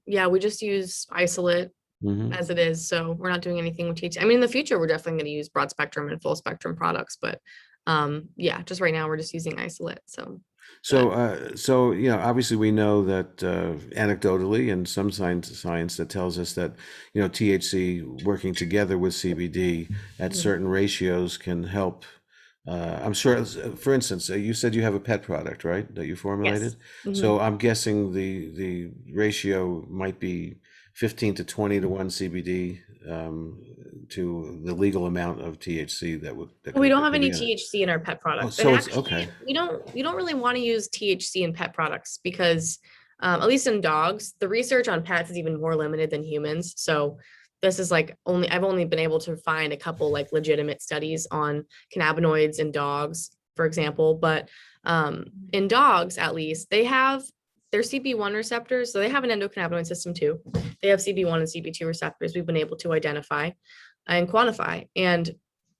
Yeah, we just use isolate Hmm. as it is. So we're not doing anything with THC. I mean, in the future, we're definitely going to use broad spectrum and full spectrum products, but yeah, just right now we're just using isolate. So So, but obviously we know that anecdotally and some science that tells us that, THC working together with CBD at mhm. certain ratios can help. I'm sure, for instance, you said you have a pet product, right, that you Yes. formulated. Mhm. So I'm guessing the ratio might be 15 to 20 to 1 CBD to the legal amount of THC We don't that have could any be in it. THC in our pet Oh, products. And so it's actually, okay. we don't really want to use THC in pet products because at least in dogs, the research on pets is even more limited than humans. So this is like I've only been able to find a couple like legitimate studies on cannabinoids in dogs, for example. But in dogs, at least, their CB1 receptors, so they have an endocannabinoid system too. They have CB1 and CB2 receptors we've been able to identify and quantify. And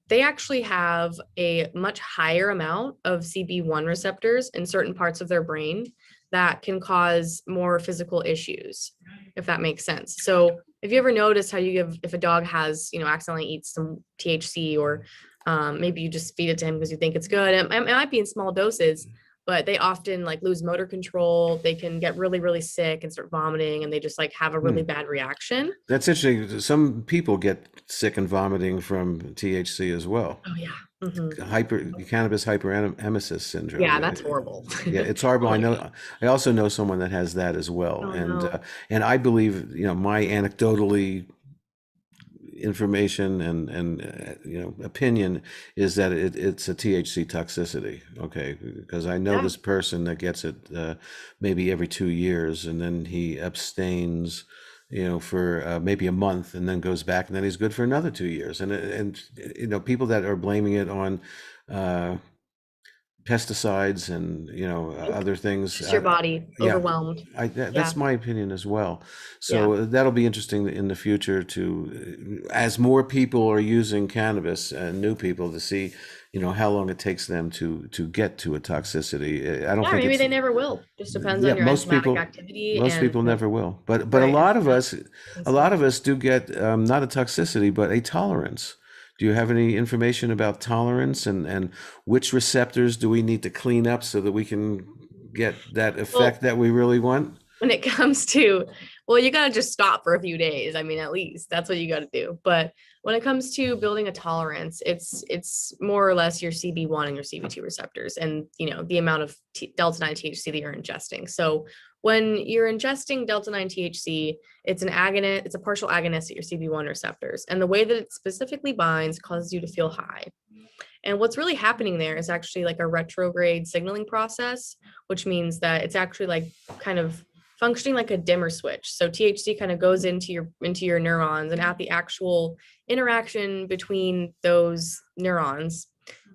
they actually have a much higher amount of CB1 receptors in certain parts of their brain that can cause more physical issues, if that makes sense. So if you ever notice how you give, if a dog has, accidentally eats some THC, or maybe you just feed it to him because you think it's good. It might be in small doses, but they often like lose motor control. They can get really, really sick and start vomiting, and they just like have a really bad reaction. That's interesting. Some people get sick and vomiting from THC as well. Oh yeah. Cannabis hyperemesis syndrome. Yeah, that's horrible. Yeah, it's horrible. I know. I also know someone that has that as well, Oh, and no. and I believe, my anecdotally information and opinion is that it's a THC toxicity. Okay, because I know Yeah. this person that gets it maybe every 2 years, and then he abstains, for maybe a month, and then goes back, and then he's good for another 2 years. And people that are blaming it on pesticides and other things. Just your body yeah, overwhelmed. that's my opinion as well. So that'll be interesting in the future as more people are using cannabis, and new people, to see, how long it takes them to get to a toxicity. I don't think Maybe they never will. Just depends on your enzymatic activity. Most people never will. But a lot of us do get not a toxicity, but a tolerance. Do you have any information about tolerance, and which receptors do we need to clean up so that we can get that effect that we really want? When it comes to, you got to just stop for a few days. I mean, at least that's what you got to do. But when it comes to building a tolerance, it's more or less your CB1 and your CB2 receptors, and the amount of delta 9 THC that you're ingesting. So when you're ingesting delta 9 THC, it's an agonist, it's a partial agonist at your CB1 receptors, and the way that it specifically binds causes you to feel high. And what's really happening there is actually like a retrograde signaling process, which means that it's actually like kind of functioning like a dimmer switch. So THC kind of goes into your neurons, and at the actual interaction between those neurons,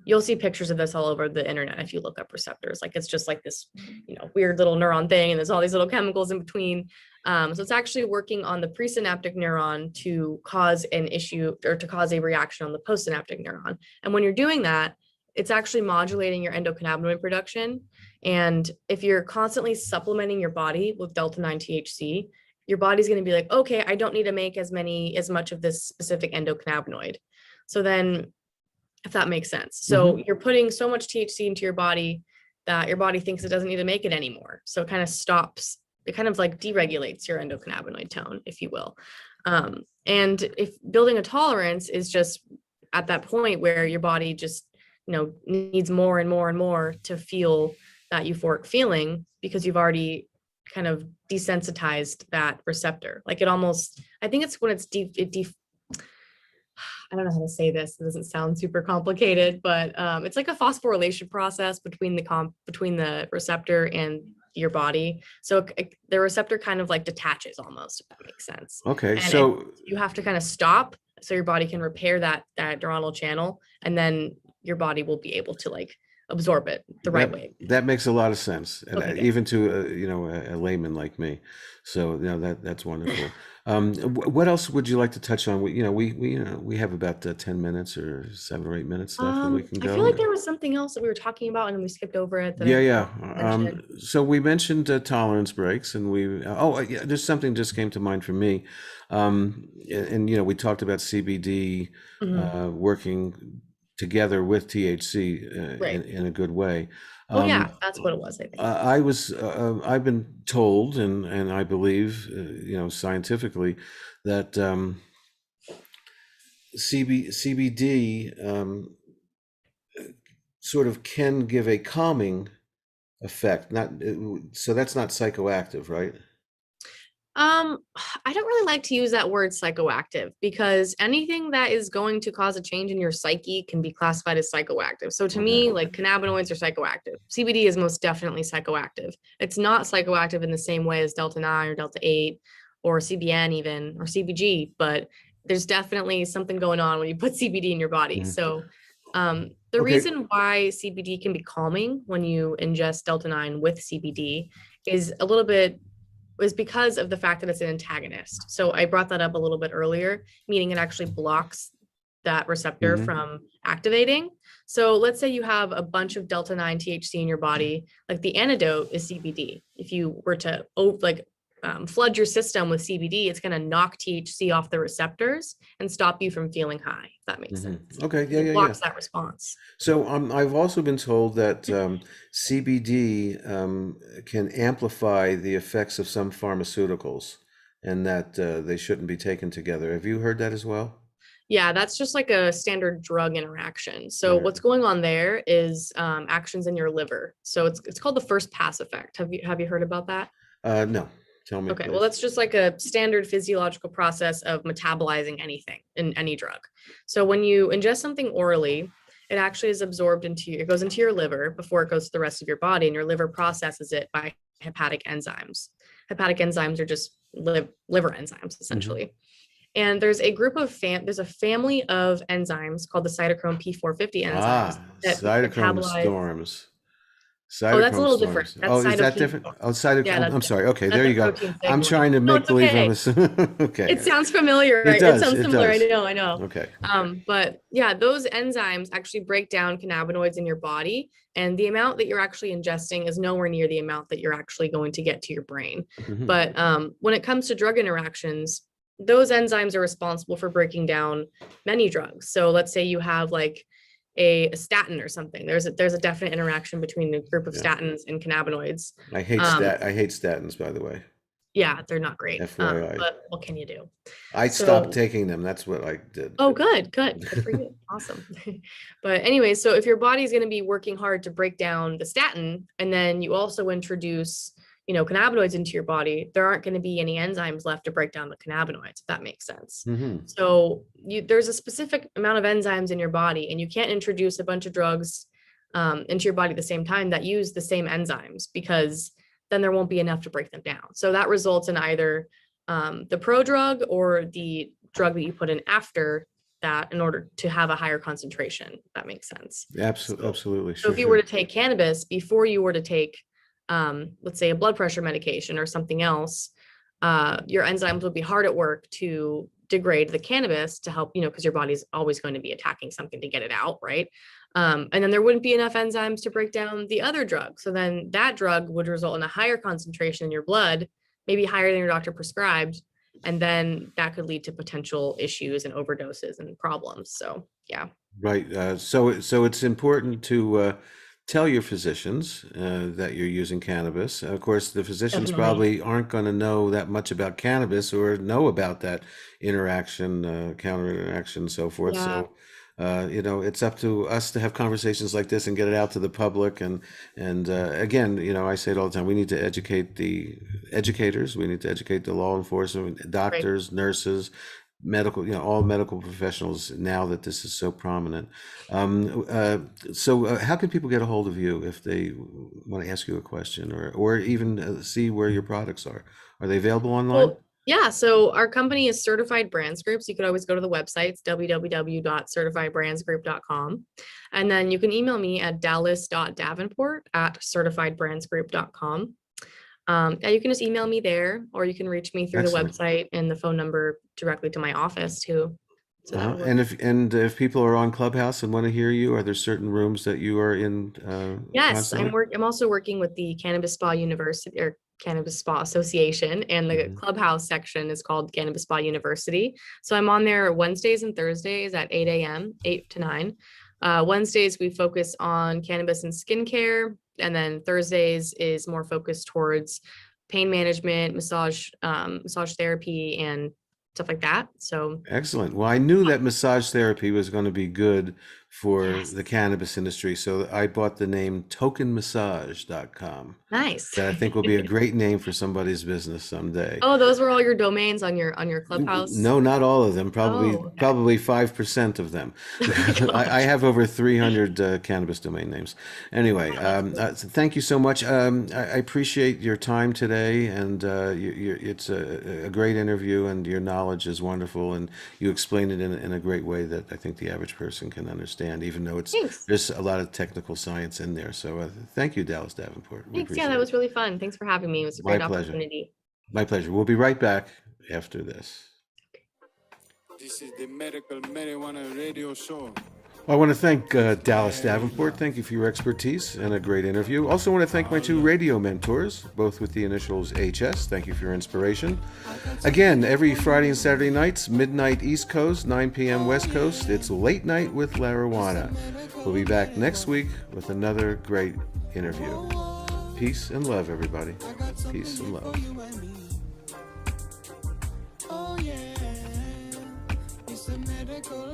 you'll see pictures of this all over the internet if you look up receptors. Like, it's just like this, weird little neuron thing, and there's all these little chemicals in between. So it's actually working on the presynaptic neuron to cause an issue, or to cause a reaction on the postsynaptic neuron. And when you're doing that, it's actually modulating your endocannabinoid production. And if you're constantly supplementing your body with delta 9 THC, your body's going to be like, okay, I don't need to make as much of this specific endocannabinoid. So then, if that makes sense. So you're putting so much THC into your body that your body thinks it doesn't need to make it anymore. So it kind of stops, it kind of like deregulates your endocannabinoid tone, if you will. And if building a tolerance is just at that point where your body just, needs more and more and more to feel that euphoric feeling, because you've already kind of desensitized that receptor. Like, it almost, I think it's when it's I don't know how to say this. It doesn't sound super complicated, but it's like a phosphorylation process between the receptor and your body. So the receptor kind of like detaches almost, if that makes sense. Okay, And so you have to kind of stop so your body can repair that neuronal channel, and then your body will be able to like absorb it the right way. That makes a lot of sense, and Okay. even to a layman like me. So that's wonderful. What else would you like to touch on? We have about 10 minutes or 7 or 8 minutes left, and we can I go. feel like there was something else that we were talking about, and then we skipped over it. that I Yeah. mentioned. So we mentioned tolerance breaks, and there's something just came to mind for me. And we talked about CBD working together with THC Right. in a good way. Oh yeah, that's what it was, I think. I've been told, and I believe, scientifically, that CBD sort of can give a calming effect. So that's not psychoactive, right? I don't really like to use that word psychoactive, because anything that is going to cause a change in your psyche can be classified as psychoactive. So to me, like, cannabinoids are psychoactive. CBD is most definitely psychoactive. It's not psychoactive in the same way as Delta 9 or Delta 8 or CBN even, or CBG, but there's definitely something going on when you put CBD in your body. So The Okay. reason why CBD can be calming when you ingest Delta 9 with CBD is a little bit is because of the fact that it's an antagonist. So I brought that up a little bit earlier, meaning it actually blocks that receptor Hmm. from activating. So let's say you have a bunch of Delta 9 THC in your body, like the antidote is CBD. If you were to flood your system with CBD, it's going to knock THC off the receptors and stop you from feeling high, if that makes Hmm. sense. Okay. Yeah. It Yeah. Yeah. blocks that response. So I've also been told that CBD can amplify the effects of some pharmaceuticals, and that they shouldn't be taken together. Have you heard that as well? Yeah, that's just like a standard drug interaction. All So right. what's going on there is actions in your liver. So it's called the first pass effect. Have you heard about that? No. Tell me, Okay, well, please. that's just like a standard physiological process of metabolizing anything in any drug. So when you ingest something orally, it actually is absorbed it goes into your liver before it goes to the rest of your body, and your liver processes it by hepatic enzymes. Hepatic enzymes are just liver enzymes, Hmm. essentially. And there's a group of there's a family of enzymes called the cytochrome P450 enzymes that Cytochrome metabolize. storms. Oh, that's a Cytochrome little different. storms. That's Oh, is that cytokine different? storm. Oh, Yeah, I'm sorry. Okay, that's there a you go. protein I'm signaling. trying to No, make it's believe okay. okay. It sounds familiar, It right? It does. sounds It similar. I does. know, I know. Okay. But yeah, those enzymes actually break down cannabinoids in your body, and the amount that you're actually ingesting is nowhere near the amount that you're actually going to get to your brain. Hmm. But when it comes to drug interactions, those enzymes are responsible for breaking down many drugs. So let's say you have like a statin or something. There's a definite interaction between a group of Yeah. statins and cannabinoids. I hate statins, by the way. Yeah, they're not great. FYI. But what can you do? I stopped So taking them. That's what I did. oh, good for you. Awesome. But anyway, so if your body's going to be working hard to break down the statin, and then you also introduce, cannabinoids into your body, there aren't going to be any enzymes left to break down the cannabinoids, if that makes sense. Hmm. So there's a specific amount of enzymes in your body, and you can't introduce a bunch of drugs into your body at the same time that use the same enzymes, because then there won't be enough to break them down. So that results in either the pro drug or the drug that you put in after that in order to have a higher concentration. If that makes sense. Absolutely. So, Absolutely. so Sure. if you were Sure. to take cannabis before you were to take, let's say, a blood pressure medication or something else, your enzymes would be hard at work to degrade the cannabis to help, because your body's always going to be attacking something to get it out, right? And then there wouldn't be enough enzymes to break down the other drug. So then that drug would result in a higher concentration in your blood, maybe higher than your doctor prescribed. And then that could lead to potential issues and overdoses and problems. So yeah. Right. So it's important to tell your physicians that you're using cannabis. Of course, the physicians Definitely. probably aren't going to know that much about cannabis or know about that interaction, counter interaction, and so forth. Yeah. So, it's up to us to have conversations like this and get it out to the public. And again, I say it all the time. We need to educate the educators. We need to educate the law enforcement, doctors, nurses, medical, all medical professionals, now that this is so prominent. So how can people get a hold of you if they want to ask you a question, or even see where your products are? Are they available online? Well, yeah. So our company is Certified Brands Group. So you could always go to the website, it's www.certifiedbrandsgroup.com. And then you can email me at dallas.davenport@certifiedbrandsgroup.com. Yeah, you can just email me there, or you can reach me through Excellent. the website and the phone number directly to my office too. So that would work. And if people are on Clubhouse and want to hear you, are there certain rooms that you are in Yes, constantly? I'm also working with the Cannabis Spa University or Cannabis Spa Association, and the Mhm. Clubhouse section is called Cannabis Spa University. So I'm on there Wednesdays and Thursdays at 8 a.m., 8 to 9. Wednesdays, we focus on cannabis and skincare. And then Thursdays is more focused towards pain management, massage therapy, and stuff like that. So Excellent. Well, I knew that massage therapy was going to be good for yes, the cannabis industry, so I bought the name tokenmassage.com. nice. That I think will be a great name for somebody's business someday. Oh, those were all your domains on your Clubhouse. No, not all of them. Probably, Oh, okay. probably 5% of them. Oh my I gosh. have over 300 cannabis domain names. Anyway, thank you so much. I appreciate your time today, and it's a great interview, and your knowledge is wonderful, and you explain it in a great way that I think the average person can understand. understand, even though Thanks. there's a lot of technical science in there. So thank you, Dallas Davenport. We Thanks. Yeah, appreciate that it. was really fun. Thanks for having me. It was a My great pleasure. opportunity. My pleasure. We'll be right back after this. This is the Medical Marijuana Radio Show. I want to thank Dallas Davenport. Thank you for your expertise and a great interview. Also want to thank my two radio mentors, both with the initials HS. Thank you for your inspiration. Again, every Friday and Saturday nights, midnight East Coast, 9 p.m. West Coast, it's Late Night with Larawana. We'll be back next week with another great interview. Peace and love, everybody. Peace and love. Oh yeah, it's a medical